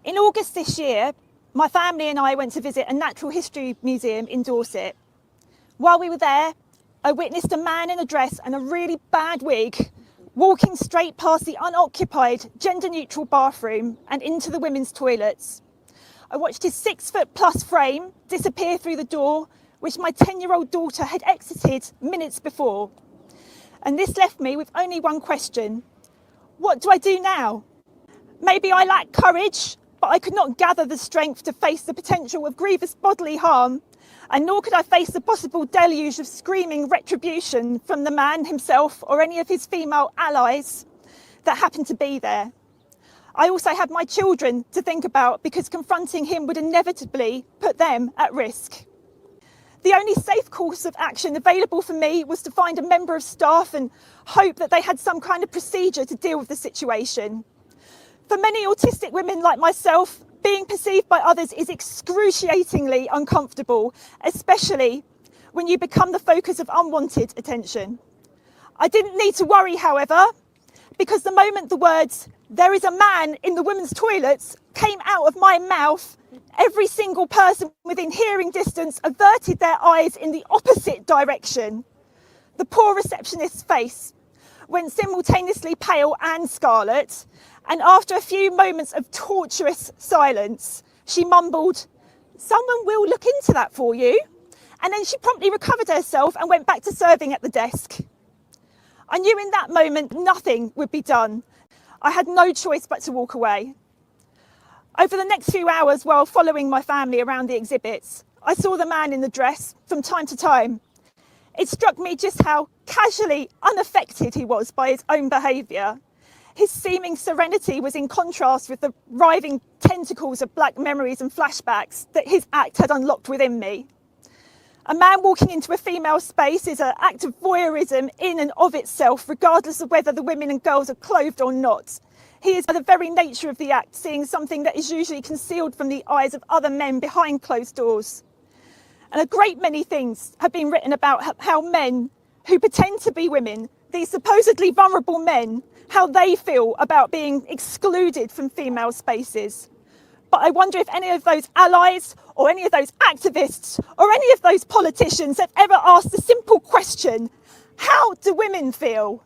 In August this year, my family and I went to visit a natural history museum in Dorset. While we were there, I witnessed a man in a dress and a really bad wig walking straight past the unoccupied, gender-neutral bathroom and into the women's toilets. I watched his 6-foot-plus frame disappear through the door, which my 10-year-old daughter had exited minutes before. And this left me with only one question. What do I do now? Maybe I lack courage, but I could not gather the strength to face the potential of grievous bodily harm, and nor could I face the possible deluge of screaming retribution from the man himself or any of his female allies that happened to be there. I also had my children to think about, because confronting him would inevitably put them at risk. The only safe course of action available for me was to find a member of staff and hope that they had some kind of procedure to deal with the situation. For many autistic women like myself, being perceived by others is excruciatingly uncomfortable, especially when you become the focus of unwanted attention. I didn't need to worry, however, because the moment the words, "There is a man in the women's toilets," came out of my mouth, every single person within hearing distance averted their eyes in the opposite direction. The poor receptionist's face went simultaneously pale and scarlet, and after a few moments of torturous silence, she mumbled, "Someone will look into that for you." And then she promptly recovered herself and went back to serving at the desk. I knew in that moment nothing would be done. I had no choice but to walk away. Over the next few hours, while following my family around the exhibits, I saw the man in the dress from time to time. It struck me just how casually unaffected he was by his own behaviour. His seeming serenity was in contrast with the writhing tentacles of black memories and flashbacks that his act had unlocked within me. A man walking into a female space is an act of voyeurism in and of itself, regardless of whether the women and girls are clothed or not. He is, by the very nature of the act, seeing something that is usually concealed from the eyes of other men behind closed doors. And a great many things have been written about how men who pretend to be women, these supposedly vulnerable men, how they feel about being excluded from female spaces. But I wonder if any of those allies or any of those activists or any of those politicians have ever asked the simple question, how do women feel?